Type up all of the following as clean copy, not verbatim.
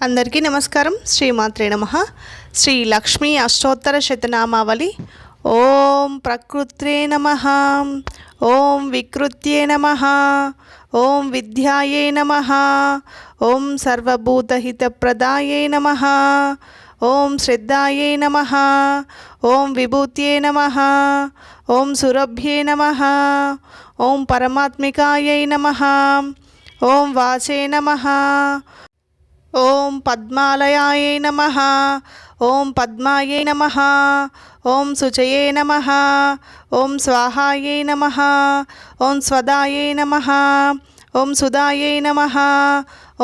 అందరికీ నమస్కారం. శ్రీమాత్రే నమః. శ్రీ లక్ష్మీ అష్టోత్తర శతనామావళి. ఓం ప్రకృత్రే నమః, ఓం వికృత్యే నమః, ఓం విద్యాయే నమః, ఓం సర్వభూతహితప్రదాయే నమః, ఓం శ్రద్ధాయే నమః, ఓం విభూత్యే నమః, ఓం సురభ్యే నమః, ఓం పరమాత్మికాయై నమః, ఓం వాచే నమః, ఓం పద్మాలయాయే నమః, ఓం పద్మాయే నమః, ఓం శుచయే నమః, ఓం స్వాహాయే నమః, ఓం స్వదాయే నమః, ఓం సుదాయే నమః,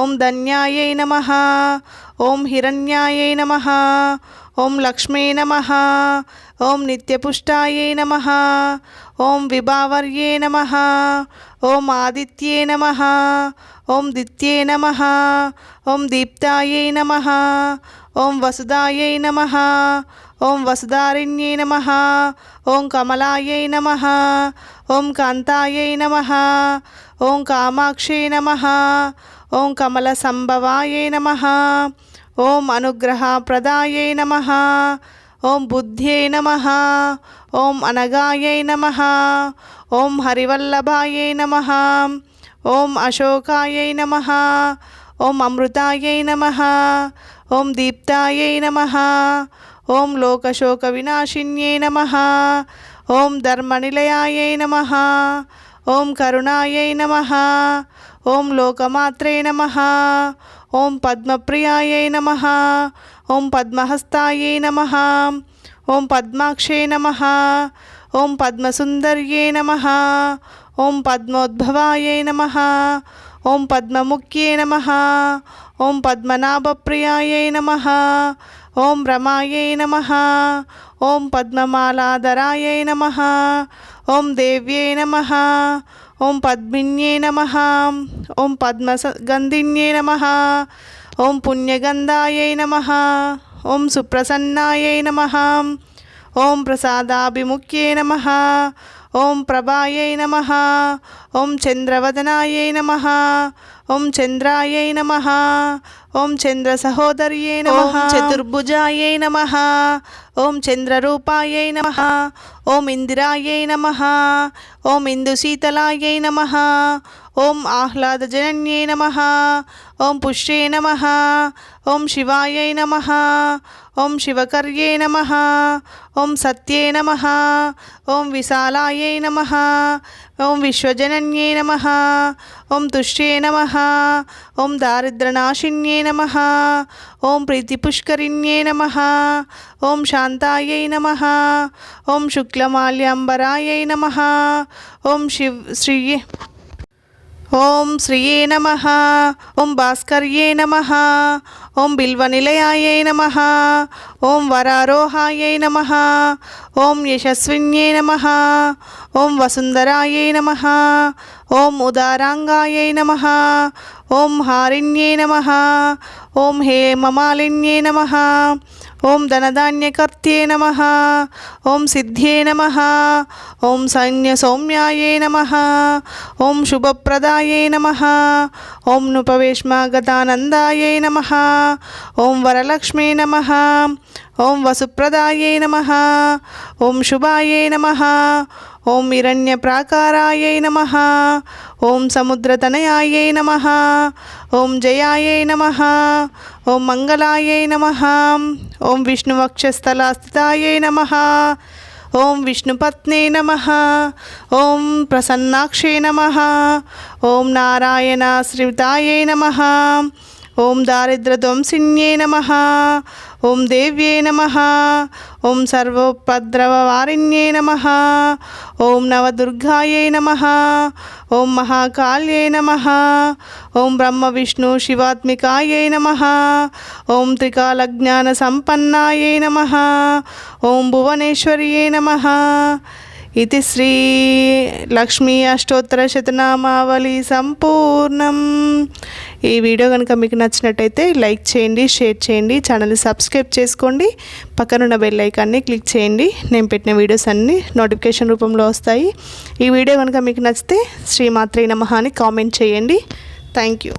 ఓం ధన్యాయే నమః, ఓం హిరణ్యాయే నమః, ఓం లక్ష్మే నమః, ఓం నిత్యపుష్టాయే నమః, ఓం విభావర్యే నమః, ఓం ఆదిత్యే నమః, ఓం దిత్యే నమః, ఓం దీప్తాయే నమః, ఓం వసుదాయై నమః, ఓం వసుదారిణ్యే నమః, ఓం కమలాయై నమః, ఓం కాంతాయై నమః, ఓం కామాక్షే నమః, ఓం కమల సంభవాయై నమః, ఓం అనుగ్రహప్రదాయై నమః, ఓం బుద్ధ్యై నమః, ఓం అనగాయై నమః, ఓం హరివల్లభాయై నమః, ఓం అశోకాయై నమః, ఓం అమృతాయై నమః, ఓం దీప్తాయై నమః, ఓం లోకశోక వినాశిన్యై నమః, ఓం ధర్మనిలయాయై నమః, ఓం కరుణాయై నమః, ఓం లోకమాత్రే నమః, ఓం పద్మప్రియాయై నమః, ఓం పద్మహస్తాయై నమః, ఓం పద్మాక్షే నమః, ఓం పద్మసుందర్యై నమః, ఓం పద్మోద్భవాయై నమః, ఓం పద్మముఖ్యే నమః, ఓం పద్మనాభప్రియాయై నమః, ఓం రమాయై నమః, ఓం పద్మమాలాధరాయై నమః, ఓం దేవ్యై నమః, ఓం పద్మిన్యై నమః, ఓం పద్మగంధిన్యై నమః, ఓం పుణ్యగంధాయై నమః, ఓం సుప్రసన్నాయై నమః, ఓం ప్రసాదాభిముఖ్యై నమః, ఓం ప్రభాయై నమః, ఓం చంద్రవదనాయై నమః, ఓం చంద్రాయై నమః, ఓం చంద్ర సహోదర్యై నమః, చతుర్భుజాయై నమః, ఓం చంద్రరూపాయై నమః, ఓం ఇందిరాయై నమః, ఓం ఇందుశీతలాయై నమః, ఓం ఆహ్లాదజనన్యై నమః, ఓం పుష్యే నమః, ఓం శివాయై నమః, ఓం శివకర్యై నమః, ఓం సత్యే నమః, ఓం విశాలాయై నమః, ఓం విశ్వజనన్యై నమః, ఓం తుష్యే నమః, ఓం దారిద్ర్యనాశిన్యై నమః, ఓం ప్రీతిపుష్కరిణ్యై నమః, ఓం శాంతాయై నమః, ఓం శుక్లమాల్యాంబరాయై నమః, ఓం ఓం శ్రీయే నమః, ఓం భాస్కర్యే నమః, ఓం బిల్వనిలయాయై నమః, ఓం వరారోహాయై నమః, ఓం యశస్విన్యై నమః, ఓం వసుంధరాయై నమః, ఓం ఉదారాంగాయై నమః, ఓం హారిణ్యై నమః, ఓం హేమమాలిన్యై నమః, ఓం ధనధాన్యకర్త్యై నమః, ఓం సిద్ధ్యై నమః, ఓం సౌమ్యాయై నమః, ఓం శుభప్రదాయై నమః, ఓం నృపవేష్మాగతానందాయై నమః, ఓం వరలక్ష్మీ నమః, ఓం వసుప్రదాయై నమః, ఓం శుభాయై నమః, ఓం హిరణ్యప్రాకారాయై నమః, ఓం సముద్రతనయాయై నమః, ఓం జయాయై నమః, ఓం మంగళాయై నమః, ఓం విష్ణువక్షస్థలాస్థితాయై నమః, ఓం విష్ణుపత్నే నమః, ఓం ప్రసన్నాక్షే నమః, ఓం నారాయణాశ్రితాయై నమః, ఓం దారిద్ర్యధ్వంసిన్యై నమః, ఓం దేవ్యై నమః, ఓం సర్వోపద్రవవారిణ్యై నమః, ఓం నవదుర్గాయై నమః, ఓం మహాకాళ్యై నమః, ఓం బ్రహ్మ విష్ణు శివాత్మికాయై నమః, ఓం త్రికాలజ్ఞాన సంపన్నాయై నమః, ఓం భువనేశ్వర్యై నమః. ఇది శ్రీ లక్ష్మీ అష్టోత్తర శతనామావళి సంపూర్ణం. ఈ వీడియో కనుక మీకు నచ్చినట్టయితే లైక్ చేయండి, షేర్ చేయండి, ఛానల్ని సబ్స్క్రైబ్ చేసుకోండి, పక్కనున్న బెల్ ఐకాన్ని క్లిక్ చేయండి. నేను పెట్టిన వీడియోస్ అన్నీ నోటిఫికేషన్ రూపంలో వస్తాయి. ఈ వీడియో కనుక మీకు నచ్చితే శ్రీమాత్రే నమః అని కామెంట్ చేయండి. Thank you.